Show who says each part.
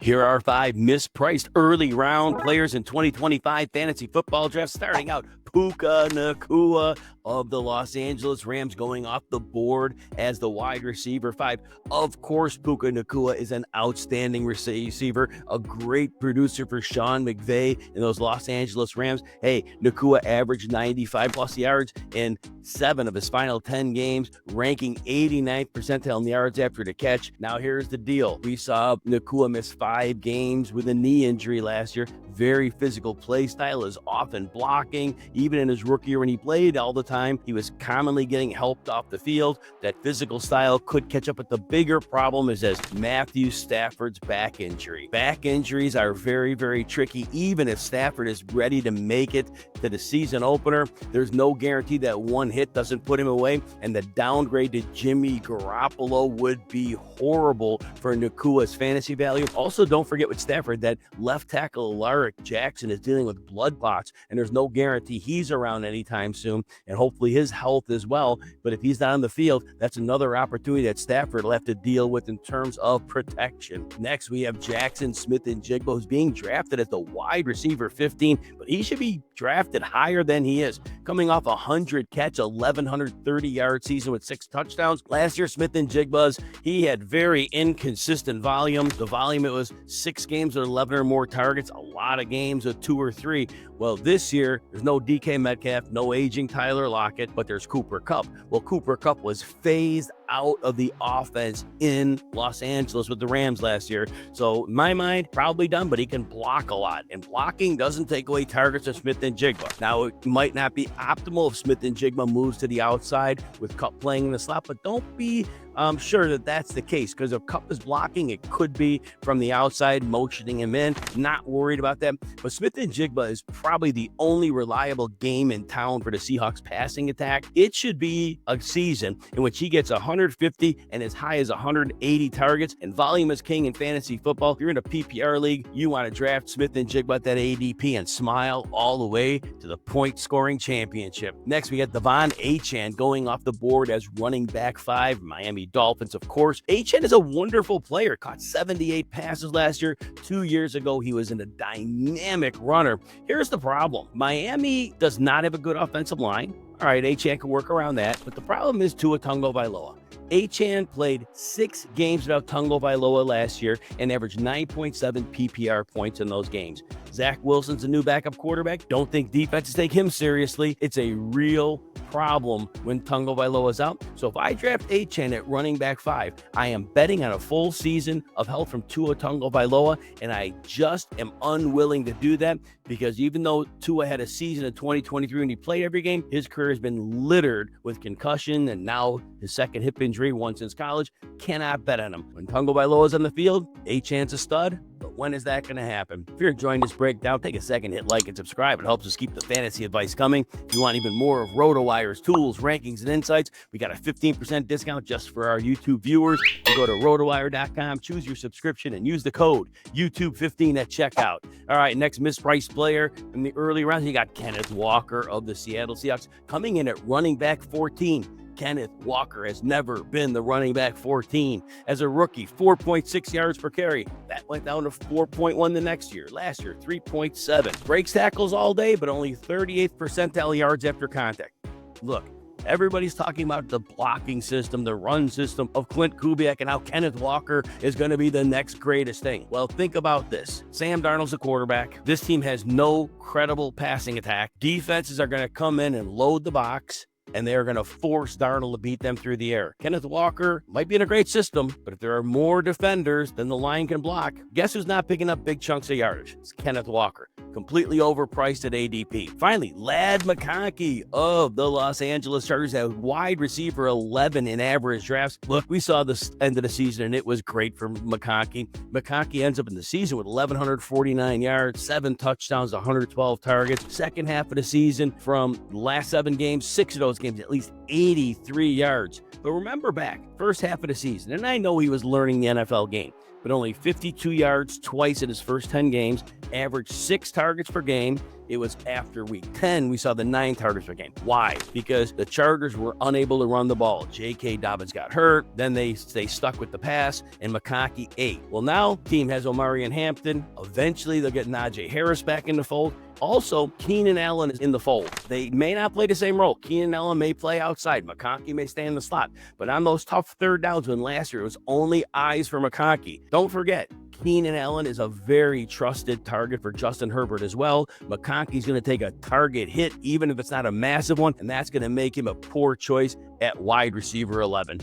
Speaker 1: Here are 5 mispriced early round players in 2025 fantasy football draft. Starting out, Puka Nacua of the Los Angeles Rams going off the board as the wide receiver 5. Of course, Puka Nacua is an outstanding receiver, a great producer for Sean McVay in those Los Angeles Rams. Hey, Nacua averaged 95 plus yards in 7 of his final 10 games, ranking 89th percentile in yards after the catch. Now here's the deal. We saw Nacua miss 5 games with a knee injury last year. Very physical play style, is often blocking. Even in his rookie year when he played all the time, he was commonly getting helped off the field. That physical style could catch up, but the bigger problem is as Matthew Stafford's back injury. Back injuries are very, very tricky. Even if Stafford is ready to make it to the season opener, there's no guarantee that one hit doesn't put him away, and the downgrade to Jimmy Garoppolo would be horrible for Nacua's fantasy value. Also, don't forget with Stafford that left tackle Jaxon is dealing with blood clots, and there's no guarantee he's around anytime soon, and hopefully his health as well. But if he's not on the field, that's another opportunity that Stafford will have to deal with in terms of protection. Next, we have Jaxon Smith-Njigba, who's being drafted as the wide receiver 15, but he should be drafted higher than he is. Coming off a 100-catch, 1,130-yard season with 6 touchdowns. Last year, Smith-Njigba's, he had very inconsistent volume. The volume, it was 6 games with 11 or more targets, a lot of games with 2 or 3. Well, this year, there's no DK Metcalf, no aging Tyler Lockett, but there's Cooper Kupp. Well, Cooper Kupp was phased out of the offense in Los Angeles with the Rams last year. So in my mind, probably done, but he can block a lot. And blocking doesn't take away targets of Smith-Njigba. Now, it might not be optimal if Smith-Njigba moves to the outside with Kupp playing in the slot, but don't be sure that that's the case, because if Kupp is blocking, it could be from the outside, motioning him in. Not worried about that. But Smith-Njigba is probably the only reliable game in town for the Seahawks passing attack. It should be a season in which he gets 150 and as high as 180 targets, and volume is king in fantasy football. If you're in a PPR league, you want to draft Smith-Njigba at that ADP and smile all the way to the point-scoring championship. Next, we got Achane going off the board as running back 5, Miami Dolphins, of course. Achane is a wonderful player. Caught 78 passes last year. 2 years ago, he was in a dynamic runner. Here's the problem. Miami does not have a good offensive line. All right, Achane can work around that, but the problem is Tua Tagovailoa. Achane played 6 games without Tagovailoa last year and averaged 9.7 PPR points in those games. Zach Wilson's a new backup quarterback. Don't think defenses take him seriously. It's a real problem when Tagovailoa is out. So if I draft Achane at running back 5, I am betting on a full season of health from Tua Tagovailoa, and I just am unwilling to do that because even though Tua had a season in 2023 and he played every game, his career has been littered with concussion and now his second hip injury, one since college. Cannot bet on him. When Tagovailoa is on the field, Achane's a stud. But when is that going to happen? If you're enjoying this breakdown, take a second, hit like and subscribe. It helps us keep the fantasy advice coming. If you want even more of RotoWire's tools, rankings, and insights, we got a 15% discount just for our YouTube viewers. You go to rotowire.com, choose your subscription, and use the code YouTube15 at checkout. All right, next mispriced player in the early rounds, you got Kenneth Walker of the Seattle Seahawks coming in at running back 14. Kenneth Walker has never been the running back 14. As a rookie, 4.6 yards per carry. That went down to 4.1 the next year. Last year, 3.7. Breaks tackles all day, but only 38th percentile yards after contact. Look, everybody's talking about the blocking system, the run system of Clint Kubiak, and how Kenneth Walker is going to be the next greatest thing. Well, think about this. Sam Darnold's a quarterback. This team has no credible passing attack. Defenses are going to come in and load the box, and they're going to force Darnold to beat them through the air. Kenneth Walker might be in a great system, but if there are more defenders than the line can block, guess who's not picking up big chunks of yardage? It's Kenneth Walker. Completely overpriced at ADP. Finally, McConkey of the Los Angeles Chargers at wide receiver 11 in average drafts. Look, we saw this end of the season, and it was great for McConkey. McConkey ends up in the season with 1,149 yards, 7 touchdowns, 112 targets. Second half of the season, from the last 7 games, 6 of those games, at least 83 yards. But remember back, first half of the season, and I know he was learning the NFL game, but only 52 yards twice in his first 10 games, averaged 6 targets per game, it was after week 10 we saw the 9 targets per game. Why? Because the Chargers were unable to run the ball. J.K. Dobbins got hurt, then they stuck with the pass, and McConkey ate. Well, now team has Omari and Hampton. Eventually they'll get Najee Harris back in the fold. Also, Keenan Allen is in the fold. They may not play the same role. Keenan Allen may play outside. McConkey may stay in the slot. But on those tough third downs, when last year it was only eyes for McConkey, don't forget, Keenan Allen is a very trusted target for Justin Herbert as well. McConkey's going to take a target hit, even if it's not a massive one, and that's going to make him a poor choice at wide receiver 11.